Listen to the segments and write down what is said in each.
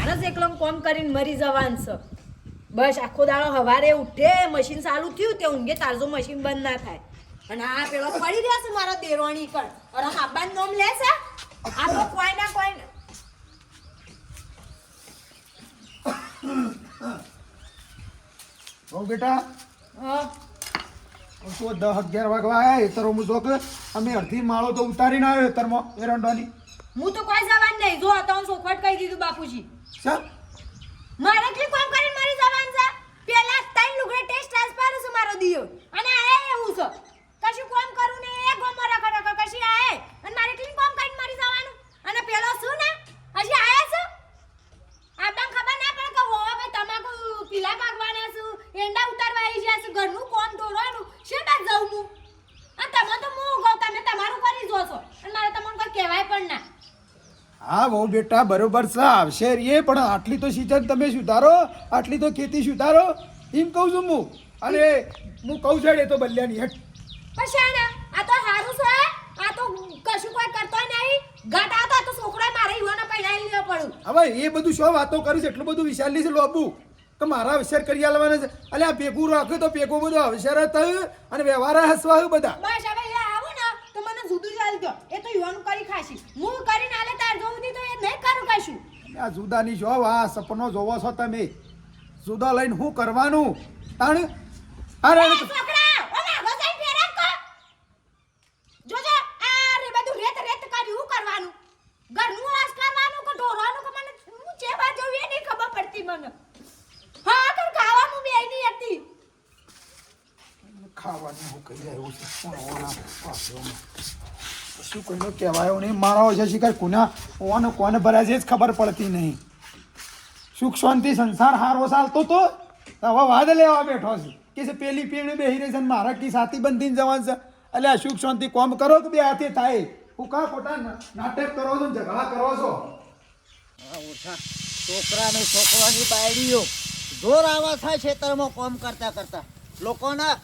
મારે જ એકલો કોમ કરીને મરી જવાનું છે બસ આખો દાડો હવારે ઉઠે મશીન ચાલુ થયું તે ઊંઘે તારજો મશીન બંધ ના થાય અને આ પેલો પડી રહ્યા છે મારા દેરવાણી કણ અરે હાબાન નોમ લેશે આ તો કોઈ ના કોઈ હો બેટા હા તો 10-11 વાગવા આવ્યા એતરો હું જોક અમે અડધી માળો તો ઉતારીને આવ્યો એતરમાં એરંડોની હું તો કોઈ જવાનું નહીં જો તો હું ચોખવટ કહી દીધું બાપુજી સર મારે એટલી કામ કરીને મારી જવાનું છે પેલા 3 લુગડે ટેસ્ટ ટ્રાન્સફર છે મારો દિયો અને આ એવું છે કશું કામ કરું ને એ ગોમરા કરે કશી આએ અને મારે એટલી કામ કરીને મારી જવાનું અને પેલો શું ને હજી આયા છે આપણ ખબર ના પડે કે હોવા ભાઈ તમાકુ પીલા પાકવાના છું એંડા ઉતારવા આવી ગયા છે ઘરનું કોમ ઢોરવાનું શેટા જવું હું અને તમે તો હું ગૌ તમે તમારું કરી જોશો અને મારે તમને કોઈ કહેવાય પણ ના હા બહુ બેટા બરોબર છે આવશે રે પણ આટલી તો સિઝન તમે સુધારો આટલી તો ખેતી સુધારો એમ કહું છું હું અને હું કહું છું એ તો બલ્યાની હેઠ પછાણા આ તો હારું છે આ તો કશું કોઈ કરતો નહીં ગાટા હતા તો છોકરા મારે ઈવાનો પૈણાઈ લેવો પડું હવે એ બધું શું વાતો કરીશ એટલું બધું વિચારી છે લોબુ કે મારા અવસર કરી આલવાના છે એટલે આ ભેગું રાખ્યું તો ભેગું બધું અવસર થયું અને વ્યવહાર હસવાયું બધા બસ હવે એ આવું ને તો મને જુદું ચાલ દો એ તો ઈવાનું કરી ખાશી હું કરીને આલે તાર જોઉં તો એ નહીં કરું કશું આ જુદાની જો આ સપનો જોવો છો તમે જુદા લઈને શું કરવાનું તાણ અરે છોકરા ઓમે આગો જઈ ફેરક કો જોજો આ રે બધું રેત કર્યું હું કરવાનું ઘરનું વાસ કરવાનું કે ઢોરવાનું કે મને હું જે બાજુ એ નહીં ખબર પડતી મને હા કર ખાવાનું બે નહીં હતી ખાવાનું હું કહી રહ્યો છું શું કોઈનો કહેવાયો નહીં મારા છે શિકાર કોને ભર્યા છે જ ખબર પડતી નહીં સુખ શાંતિ સંસાર હારો ચાલતો તો હવે વાદ લેવા બેઠો છે કે છે પેલી પીણી બેહી રહી છે મારા કી સાથી બંધીને જવાનું છે એટલે આ સુખ શાંતિ કોમ કરો કે બે હાથે થાય હું કા ખોટા નાટક કરો છો ઝઘડા કરો છો છોકરાને છોકરાની બાયડીઓ જોર આવા થાય ખેતરમાં કામ કરતા કરતા લોકોના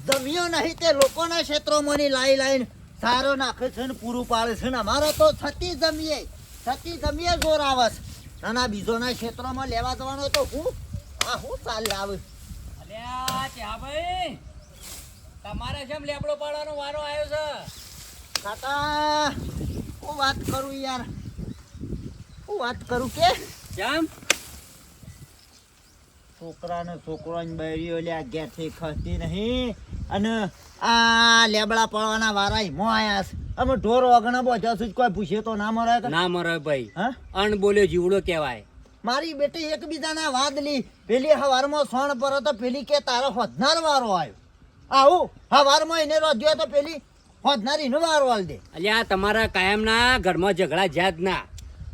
જમીઓ નહીં તે લોકોના ક્ષેત્રોમાંની લાઈને સારો નાખે છે ને પૂરું પાડે છે ને અમારે તો છતી જમીએ જોર આવે છે નાના બીજોના ક્ષેત્રોમાં લેવા જવાનો તો હું ચાલ આવે અલ્યા ચા ભાઈ તમારે જેમ લેબડો પાડવાનો વારો આવ્યો છે કાકા હું વાત કરું યાર કે કેમ છોકરાની બાયરીઓ લે ઘેરથી ખસતી નહીં અને આ લેબડા પડવાના વારા મો આયા છે અમે ઢોર વગણા બોધ્યા છું કોઈ પૂછે તો ના મરે ના મરે ભાઈ હા અણ બોલ્યો જીવડો કહેવાય મારી બેટી એકબીજાના વાદ લી પેલી હવારમાં સોણ પર તો પેલી કે તારો હોદનાર વારો આવ્યો આવું હવારમાં એને રોજ્યો તો પેલી હોદનારીનો વારો આલ દે અલ્યા તમારા કાયમના ઘરમાં ઝઘડા જ્યાદ ના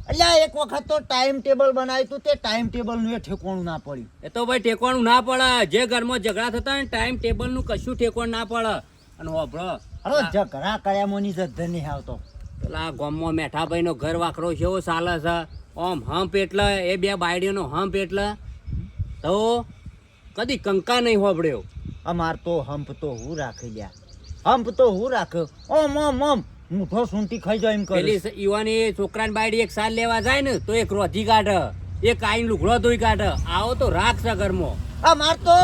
અલ્યા એક વખત તો ટાઈમ ટેબલ બનાવ્યું તું તે ટાઈમ ટેબલનું એ ઠેકોણું ના પડ્યું એ તો ભાઈ ઠેકવાનું ના પડે જે ઘરમાં ઝઘડા થતા હોય ટાઈમ ટેબલ નું કશું ઠેકોણ ના પડે અને હોભળો અરે ઝઘડા કર્યામોની જદ્દ નહીં આવતો પેલા ગામમાં મેઠાભાઈ નો ઘર વાખરો છે એવો ચાલે છે ઓમ હંપ એટલે એ બે બાયડીઓનો હંપ એટલે તો કદી કંકા નહીં હોબળ્યો અમાર તો હંપ તો હું રાખી લ્યા ઓમ મૂઠો સૂંટી ખાઈ જાય એમ કરે પેલી યુવાની છોકરાની બાયડી એક સાલ લેવા જાય ને તો એક રોધી કાઢે એક આઈને લુગડો ધોઈ કાઢે આવો તો રાખ છે ઘરમાં અમાર તો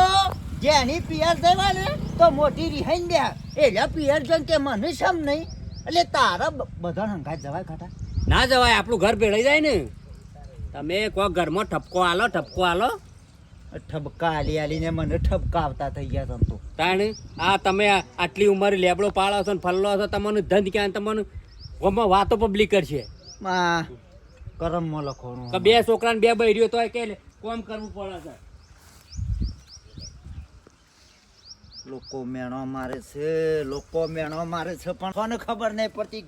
જેની પિયર દેવા ને તો મોટી રિહાઈ દે એટલે પિયર જન કે મને સમ નહીં એટલે તારા બધા હંગાત જવાય ખાટા ના જવાય આપણું ઘર ભેળાઈ જાય ને તમે કોઈ ઘરમાં ઠપકો આલો ઠપકા આલીને મને ઠપકા આવતા થઈ ગયા તમ તો તાણે આ તમે આટલી ઉંમરે લેબડો પાડો છો ને ફલ્લો છો તમને ધંધ ક્યાં તમને ગામમાં વાતો પબ્લિક કરશે માં કરમમાં લખવાનું કે બે છોકરાને બે બૈરીઓ તોય કે કોમ કરવું પડે છે લોકો મેણો મારે છે પણ કોને ખબર નહીં પડતી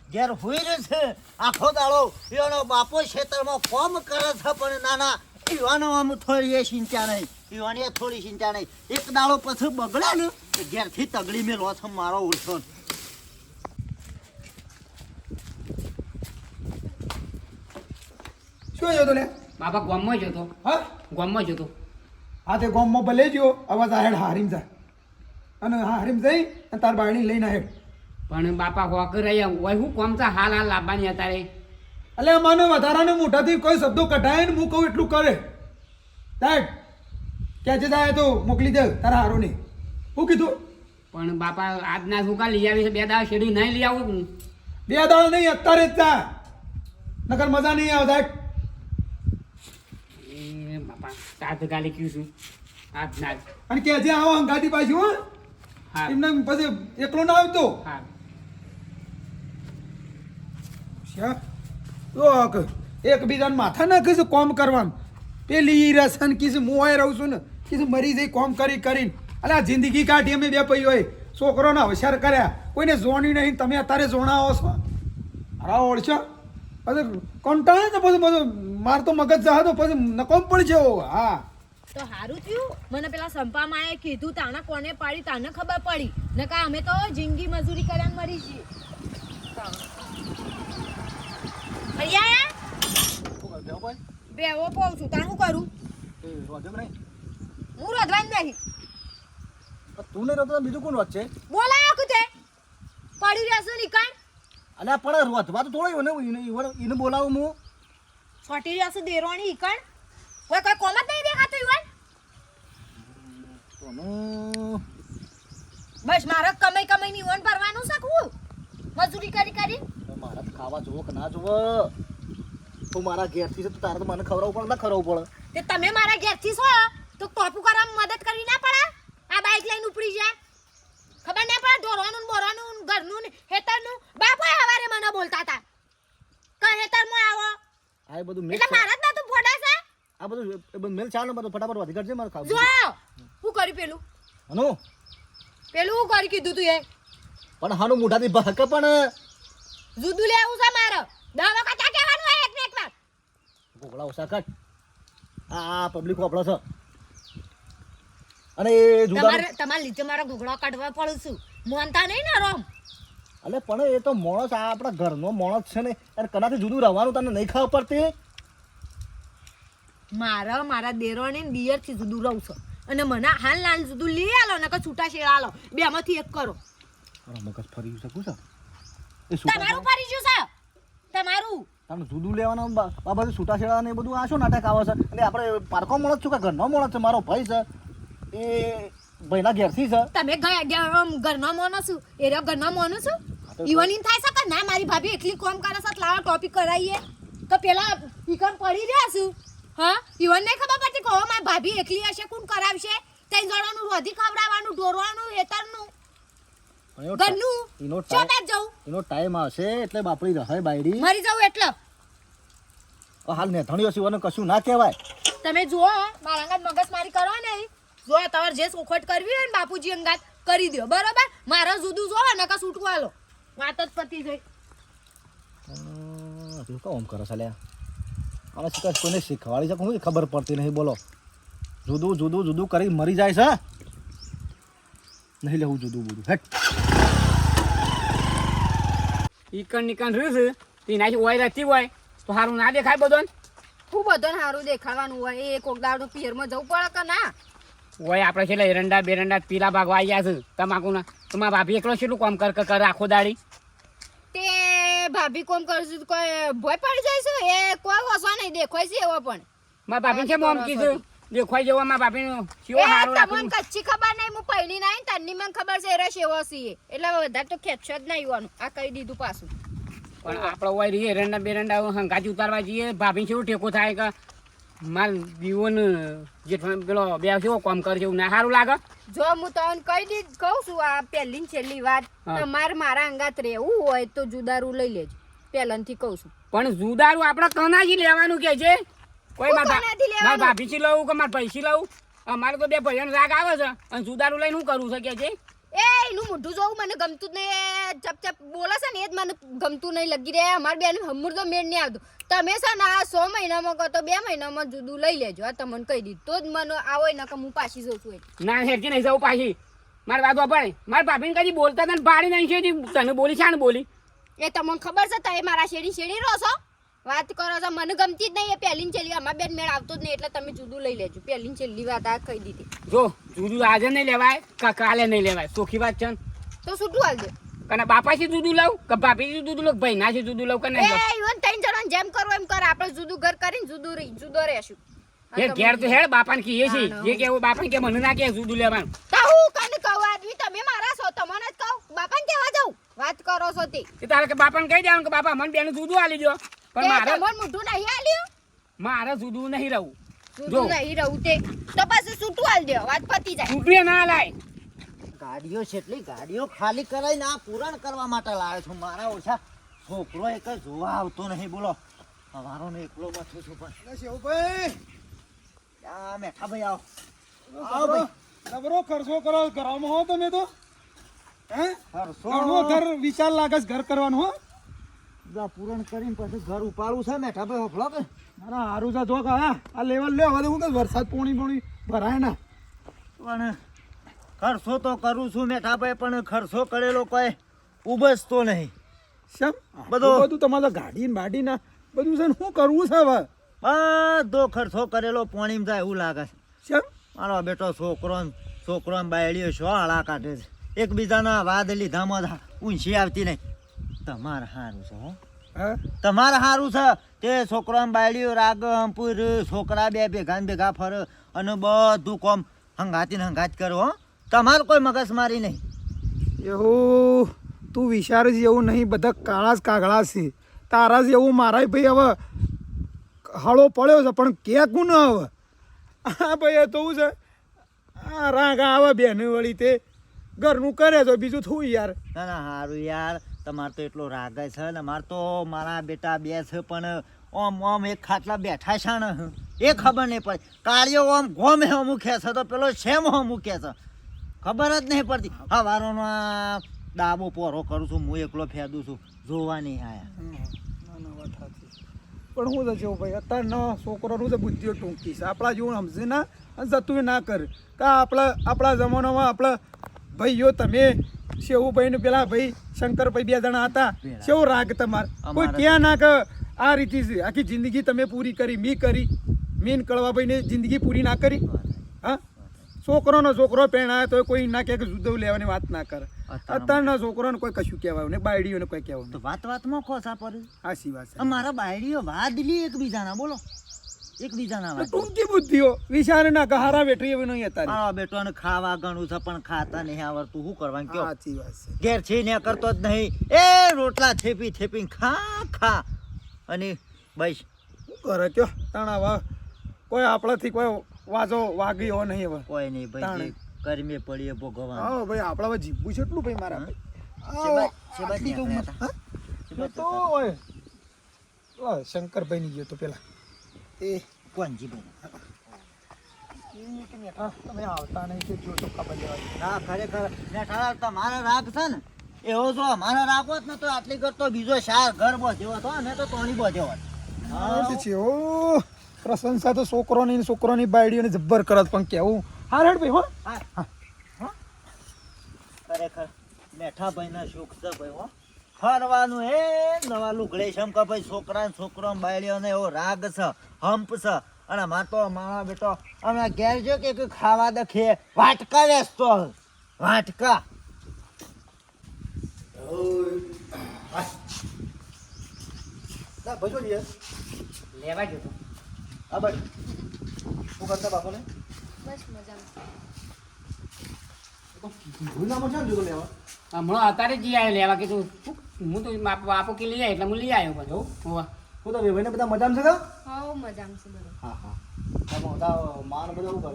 ઘેર હોઈ રહ્યો છે આખો દાડો એનો બાપો ખેતરમાં કોમ કરે છે પણ નાના ઈવાનો આમ થોડી ચિંતા નહીં એક દાડો પછી બગડે ને ઘેરથી તગડી મેં લો છે મારો ઉઠો શું જોતો લે બાપા ગામમાં જ હતો હા તે ગામમાં ભલે ગયો અવાજ આ હેડ હારીમ જાય અને હારીમ જઈ અને તાર બાયણી લઈને હેડ પણ બાપા હોકર રહ્યા હોય હું કોમ હાલ લાવવાની અત્યારે એટલે માનો વધારાને મોઢાથી કોઈ શબ્દો કઢાય ને હું કહું એટલું કરે સાહેબ ક્યાં છે થાય તો મોકલી દે તારા હારો નહીં શું કીધું પણ બાપા આજના શું કા લઈ આવી છે 2 દાડા શેરડી નહીં લઈ આવું 2 દાડા નહીં અત્યારે જ જા નકર મજા નહીં આવે સાહેબ એ બાપા તાત ગાલી કયું છું આજના જ. અને કે જે આવો અંગાતી પાછી હો હા એમને પછી એકલો ના આવતો હા એકબીજાને માથા નાખે છે કોમ કરવાનું પેલી રસન કીધું હું અહીં રહું છું ને કીધું મરી જઈ કોમ કરી કરીને અલે આ જિંદગી કાઢી અમે 2 પૈ હોય છોકરોને હોશિયાર કર્યા કોઈને જોણી નહીં તમે અત્યારે જોણાવો છો હા ઓળશો પછી કંટાળે તો પછી બધું માર તો મગજ જहा તો પછી નકોમ પડશે હા તો સારું થયું મને પેલા સંપામાં એ કીધું તાને કોને પાડી તાને ખબર પડી નકા અમે તો જિંદગી મજૂરી કર્યા મરી છીએ અહીંયા બેવો પોઉં છું તાર શું કરું હું રોધવાની નહીં તું નહીં રહેતો બીજું કોણ વાત છે બોલાયો કે તે પડી રહેશું નીકળ અલ્યા પણ રોધવા તો થોડો એને બોલાવું હું છોટી રહેશું દેરોણી ઈકણ કોઈ કોઈ કોમ જ નહીં દેખાતું ઈવન બસ મારે કમાઈ કમાઈ ની ઈવન ભરવાનું શકવું મજૂરી કરી કરી મારા ખાવા જોવો કે ના જોવો તું મારા ઘેરથી છે તો તારે તો મને ખવડાવવું પડે ના ખવડાવવું પડે તે તમે મારા ઘેરથી છો તો ટોપુ કરવામાં મદદ કરી ના પડે આ બાઈક લઈને ઉપડી જાય ખબર ના પડે ઢોરવાનું બોરવાનું ઘરનું હેતરનું બાપા હવારે મને બોલતા હતા કે હેતરમાં આવો આ એ બધું મેલ એટલે મારા જ ના તું ફોડા છે આ બધું એ બધું મેલ ચાલ ને બધું ફટાફટ વધી કરજે મારે ખાવું જો હું કરી પેલું હનો હું કરી કીધું તું એ પણ હાનું મોઢાથી બહક પણ જુદું લેવું છે મારે દવા કચા કહેવાનું હોય એક ને એક વાર ગોગળા ઓછા કટ આ પબ્લિક વાપરો છે અને એ જુદા તમારે લીધે મારા ઘૂઘડા કાઢવા પડું છું મોનતા નહીં ને રોમ અલે પણ એ તો માણસ આ આપણા ઘરનો માણસ છે ને અને કનાથી જુદું રહેવાનું તને નહીં ખબર પડતી મારા દેરોણી ને દિયરથી જુદું રહું છું અને મને હાલ જુદું લઈ આલો ને કે છૂટા શેડા આલો બેમાંથી એક કરો મગજ ફરી શકું છે એ તમારું ફરી ગયું છે તમારું તમને જુદું લેવાનું બાબા છૂટાછેડા ને એ બધું આ શું નાટક આવે છે એટલે આપણે પારકો માણસ છું કે ઘરનો માણસ છે મારો ભાઈ છે એ ભાઈના ઘેરથી છે તમે ઘરનો મોનો છું એ રહ્યો ઘરનો મોનો છું ઈવન થાય છે કે ના મારી ભાભી એટલી કોમ કરે છે લાવો ટોપિક કરાવીએ તો પેલા ઈકન પડી રહ્યા છું હા ઈવન નહીં ખબર પડતી કહો મારી ભાભી એકલી હશે કોણ કરાવશે તઈ જણાનું રોધી ખવડાવવાનું ઢોરવાનું હેતરનું ઘરનું ચોટાટ જવું એનો ટાઈમ આવશે એટલે બાપડી રહે બાયડી મરી જવું એટલે હાલ નેથણીઓ સિવાયનું કશું ના કહેવાય તમે જુઓ મારા અંગાત મગજમારી કરો નહીં જો તમારે જે સોખવટ કરવી હોય ને બાપુજી અંગાત કરી દો બરોબર મારે જુદું જોવો ને કે છૂટું આલો વાત જ પતી જઈ તું કોમ કરો સાલ્યા આને શીખવા કોઈને શીખવાડી છે કોઈ ખબર પડતી નહીં બોલો જુદું કરી મરી જાય છે નહીં લેવું જુદું હેટ ઈકણ નીકણ રહ્યું છે તે નાખી ઓય રહેતી હોય તો સારું ના દેખાય બધોન ખૂબ બધું સારું દેખાવાનું હોય એ કોક દાડો પિયરમાં જવું પડે કે ના ઓય આપણે છેલ્લે એરંડા બેરંડા પીલા ભાગવા આવ્યા છે તમાકુના તો મારા ભાભી એકલો કેટલું કામ કરે આખો દાડી તે ભાભી કોમ કરશું કોઈ ભય પડી જાય છે એ કોઈ ઓછો નહીં દેખાય છે એવો પણ મારા ભાભી છે મોમ કીધું દેખાય જેવો મારા ભાભીનો કેવો એ સારો તમને રાખું કચ્છી ખબર નહીં હું પહેલી નહીં તન્ની મને ખબર છે એરા સેવો છીએ એટલે વધારે તો ખેંચો જ નહીં હોવાનું આ કહી દીધું પાછું પણ આપણે ઓય રહીએ એરંડા બેરંડા હંગાજી ઉતારવા જઈએ ભાભી કેવું ટેકો થાય કે માર દીવોન જેઠ પેલો બે કેવો કામ કરે છે એવું ના સારું લાગે જો હું તમને કહું છું આ પહેલી ને છેલ્લી વાત તમારે મારા અંગાત રહેવું હોય તો જુદારું લઈ લેજો પહેલાથી કહું છું પણ જુદારું આપણે કનાજી લેવાનું કે છે કોઈ હું કનાથી લેવાનું? મારા ભાભીથી લઉં કે મારા પૈસી લઉં અમારે તો બે ભાઈઓને રાગ આવે છે અને જુદારું લઈને શું કરવું છે કે છે એ એનું મોઢું જોવું મને ગમતું જ નહીં ચપ બોલે છે ને એ જ મને ગમતું નહીં લગી રહ્યા અમારે બેન હમુર તો મેળ નહીં આવતું તમે છે ને આ 100 મહિનામાં કહો તો 2 મહિનામાં જુદું લઈ લેજો આ તમને કહી દીધું તો જ મને આવો ને કે હું પાછી જઉં છું ના હેરકી નહીં જવું પાછી મારે વાત પડે મારા ભાભીને કદી બોલતા તને પાડી નહીં છે તને બોલી છે ને બોલી એ તમને ખબર છે તમે મારા શેડી રહો છો વાત કરો છો મને ગમતી જ નહીં એ પહેલી ને છેલ્લી અમારા બેન મેળ આવતો જ નહીં એટલે તમે જુદું લઈ લેજો પહેલી ને છેલ્લી વાત આ કહી દીધી જો જુદું આજે નહીં લેવાય કાલે નહીં લેવાય ચોખ્ખી વાત છે ને. તો છૂટું હાલ દે કને બાપા થી જુદું લાવ કે ભાભી થી જુદું લાવ ભાઈ ના થી જુદું લાવ કે એ નહીં ઈવન ત્રણ જણાને જેમ કરવું એમ કર આપણે જુદું ઘર કરીને જુદો રહેશું એ ઘેર તો હેડ બાપાને કહીએ છે જે કેવું બાપાને કે મને ના કે જુદું લેવાનું તો હું કને કહું આદમી તમે મારા છો તમને જ કહું બાપાને કેવા જાઉં વાત કરો છો તે એ તારે કે બાપાને કહી દેવાનું કે બાપા મને બેનું જુદું આલી દો પણ મારે તમને મોઢું નહીં આલ્યું મારે જુદું નહીં રહું જુદું નહીં રહું તે તો પાછું છૂટું આલ દો વાત પતી જાય જુદું ના લાય ગાડીઓ છેટલી ગાડીઓ ખાલી કરાઈને આ પૂરણ કરવા માટે લાવ્યો છું મારા ઓછા છોકરો એક જોવા આવતો નહીં બોલો અમારો ને એકલો બચું છું પણ શેવભાઈ આ મેઠા ભાઈ આવો આવો ભાઈ જબરો ખર્ચો કરો ઘરમાં હો તમે તો હે ઘરનો ઘર વિચાર લાગે છે ઘર કરવાનું હો બધા પૂરણ કરીને પછી ઘર ઉપાડવું છે મેઠા ભાઈ હોફળો કે મારા હારું છે જો કે હા આ લેવલ લે હવે હું કે વરસાદ પોણી ભરાય ના પણ ખર્ચો તો કરું છું મેઠા ભાઈ પણ ખર્ચો કરેલો કોઈ ઉબસતો નહીં શેમ બધું- બધું તમારે ગાડી ને બાડી ના બધું છે ને શું કરવું છે હવે બધો ખર્ચો કરેલો પોણીમાં જાય એવું લાગે છે શેમ મારો બેટો છોકરો બાયડીઓ શો હળા કાઢે છે એકબીજાના વાદ લીધામાં ઊંચી આવતી નહીં તમારે સારું છે હો હે તમારે સારું છે તે છોકરો બાયડીઓ રાગ હંપુર છોકરા બે ભેગા ને ભેગા ફરે અને બધું કોમ હંગાતી ને હંગાત કરો હો તમારે કોઈ મગજમારી નહીં એવું તું વિચાર જ એવું નહીં બધા કાળા જ કાગળા છે તારા જ એવું મારા ભાઈ હવે હળો પડ્યો છે પણ કે કોણ હવે હા ભાઈ એ તો શું છે આ રાગ આવે બેન વળી તે ઘરનું કરે તો બીજું થોડું યાર ના ના સારું યાર તમારે તો એટલો રાગ છે ને મારે તો મારા બેટા બે છે પણ ઓમ એક ખાટલા બેઠા છે ને એ ખબર નહીં પડે કાળિયો ઓમ ગોમે અમુક ખેંચે તો પેલો શેમ અમુક ખેંચે ખબર જ નહીં પડતી હવારોનો આ ડાબો પોરો કરું છું હું એકલો ફેદું છું જોવા નહીં આયા પણ હું તો જેવું ભાઈ અત્યારના છોકરોનું તો બુદ્ધિઓ ટૂંકી છે આપણા જેવું સમજે ના અને જતું ના કરે કા આપણા જમાનામાં આપણા ભાઈઓ તમે શેવુભાઈ ને પેલા ભાઈ શંકરભાઈ બે જણા હતા કેવો રાગ તમારે કોઈ ક્યાં ના કે આ રીતે આખી જિંદગી તમે પૂરી કરી મીન કળવાભાઈ ને જિંદગી પૂરી ના કરી હા છોકરો પહેણાય તો કોઈ ના કહે કે જુદો લેવાની વાત ના કરે અત્યારના છોકરોને કોઈ કશું કહેવાય ને બાયડીઓને કોઈ કહેવાનું તો વાતમાં ખોસા પડે સાચી વાત છે મારા બાયડીઓ વાદ લી એકબીજાના બોલો એકબીજાના વાત ટૂંકી બુદ્ધિઓ વિચાર ના કહારા બેઠી એવી નહીં હતા મારા બેટોને ખાવા ઘણું છે પણ ખાતા નહીં આવડતું શું કરવાનું કયો સાચી વાત છે ઘેર છે ને કરતો જ નહીં એ રોટલા થેપી ખા અને બસ શું કરે કયો તાણા કોઈ આપણાથી કોઈ વાજો વાગી હો નહીં હવે કોઈ નહીં ભાઈ તાણે. જે કરમે પડીએ ભોગવવાનું હા ભાઈ આપણા હવે જીવવું છે એટલું ભાઈ મારા હા? આવો, શેબાજ આટલી તો નીકળ્યા ઉંમર. હા? તો ઓય, ઓય, શંકરભાઈ ની ગયો તો પેલા એ કોણજી ભાઈ હા, તમે આવતા નહીં કે જો તો ખબર લેવા હા ખરેખર મેઠાળા તમારા રાગ છે ને એવો જો અમારા રાગ હોત ને તો આટલી ઘર તો બીજો શાર ઘર બોધ્યો હતો ને તો તોણી બોધ્યો હોત છે ઓ પ્રશંસા તો છોકરોની બાયડીઓને જબ્બર કરત પણ કેવું હા રેડ ભાઈ હો ખરેખર મેઠા ભાઈ ના સુખ છે ભાઈ હો ફરવાનું એ નવા લુગડે છે કે ભાઈ છોકરો બાયડીઓને એવો રાગ છે હંપ છે અને અમાર તો મારા બેટો અમે ઘેર જો કે ખાવા દખે વાટકા વેચતો વાટકા લેવા ગયો તો હા ભાઈ શું કરતા બાપોને બસ મજામાં હમણાં અત્યારે જ આવ્યો લેવા કીધું હું તો બાપો કે લઈ આવ્યો એટલે હું લઈ આવ્યો બધું હોવા હું તો ભાઈને બધા મજામાં છે હા મજામાં છે બધું હા હા તમે માન બધા શું કરે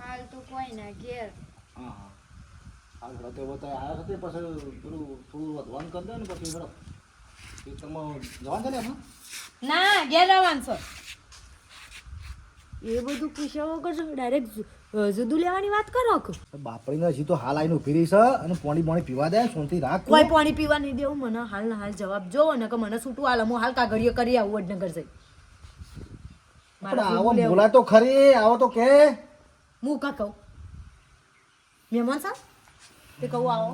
હાલ તો કોઈ ના ઘેર હા હા હાલ ઘરે તો બતાય આવ્યા હતી પછી પેલું થોડું વધવાનું કરી દે ને પછી ઘરે તમે જવાનું છે ને એમાં ના ઘેર રહેવાનું છે એ બધું પૂછ્યા વગર ડાયરેક્ટ જુદું લેવાની વાત કરો કે બાપડીને હજી તો હાલ આવીને ઉભી રહી છે અને પાણી પીવા દે શાંતિ રાખ તું. કોઈ પાણી પીવા નહીં દેવું મને હાલ ના હાલ જવાબ જોવો ને કે મને છૂટું હાલ હું હાલ કાગળિયો કરી આવું વડનગર જઈ પણ આવો બોલા તો ખરી આવો તો કે હું કા કહું મહેમાન સાહેબ તે કહું આવો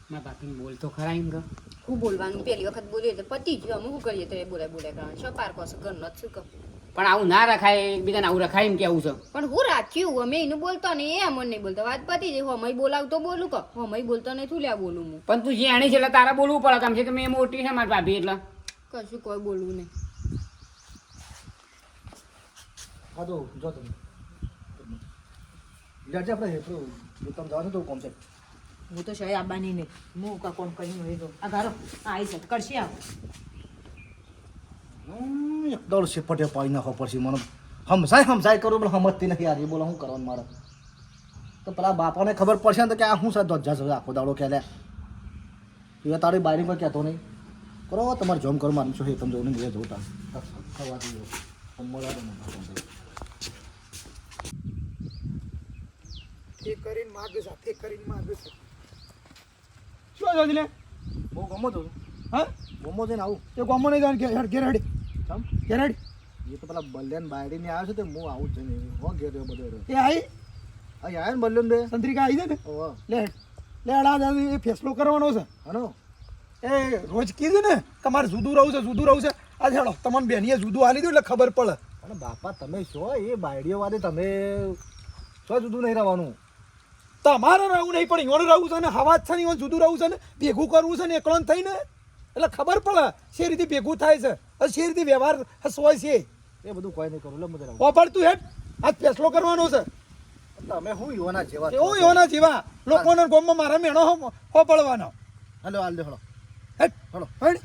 મારા બાપીને બોલતો ખરા એમ કે હું બોલવાનું પેલી વખત બોલ્યું એટલે પતી ગયું અમે શું કરીએ તો બોલાય કરવાનું શું પાર પાસે ઘરનો જ શું કહું પણ આવું ના રખાય, એકબીજાને આવું રખાય એમ કેવું છે. પણ હું રાખ્યું અમે એનું બોલતો ને એ અમને નહીં બોલતો વાત પતી જાય હમય બોલાવ તો બોલું કે હમય બોલતો નહીં શું લ્યા બોલું હું પણ તું જાણી છે એટલે તારે બોલવું પડે, કમ છે કે મેં મોટી છે મારી ભાભી એટલે. કશું કોઈ બોલવું નહીં. હા તો જો તમે જાજે આપણે હેપરો તમે જવાનું તો કોમ છે. હું તો શય આબાની નહીં હું કા કોમ કરીને હોય તો આ ઘરો આવી છે કરશે આવ એકદમ સેપટે પાડી નાખો પડશે મને. હમસાય કરું પણ સમજતી નથી યાર. એ બોલો શું કરવાનું મારે તો પેલા બાપાને ખબર પડશે ને તો કે આ શું સાહેબ ધ્વજા છે આખો દાડો કે લે એ તારી બાયરી પર કહેતો નહીં કરો તમારે જોમ કરો મારું શું તમે જોઈને બે જોતા ખવા દો તે કરીને માગે છે તે કરીને માગે છે શું જોજી લે બહુ ગમો તો હા ગમો છે ને આવું તે ગમો નહીં જાણ કે ઘેર હેડી ચમ ઘેર હેડી એ તો પેલા બલ્યાન બાયડી ને આવ્યો છે તો હું આવું જ છે ને હો ઘેર રહ્યો બધો રહ્યો એ આવી આવ્યો ને બલ્યાન બે સંત્રિકા આવી છે ને ઓહો લે લે અડા એ ફેસલો કરવાનો છે હનો એ રોજ કીધું ને તમારે જુદું રહું છે આ હેડો તમને બેનીએ જુદું આલી દઉં એટલે ખબર પડે. અને બાપા તમે છો એ બાયડીઓ વાળે તમે છો જુદું નહીં રહેવાનું. તમારે રહું નહીં પણ ઈવણ રહું છે ને હવા જ છે ને ઈવણ જુદું રહું છે ને ભેગું કરવું છે ને એકલો થઈને એટલે ખબર પડે શે રીતે ભેગું થાય છે અને શે રીતે વ્યવહાર હસવાય છે. એ બધું કોઈ નહીં કરું એટલે મજા રહું. ઓફર તું હેડ આજ ફેસલો કરવાનો છે. તમે શું યુવાના જેવા એવું એવાના જેવા લોકોના ગોમમાં મારા મેણો હો પડવાનો. હલો હાલ દે હલો હેડ હલો હેડ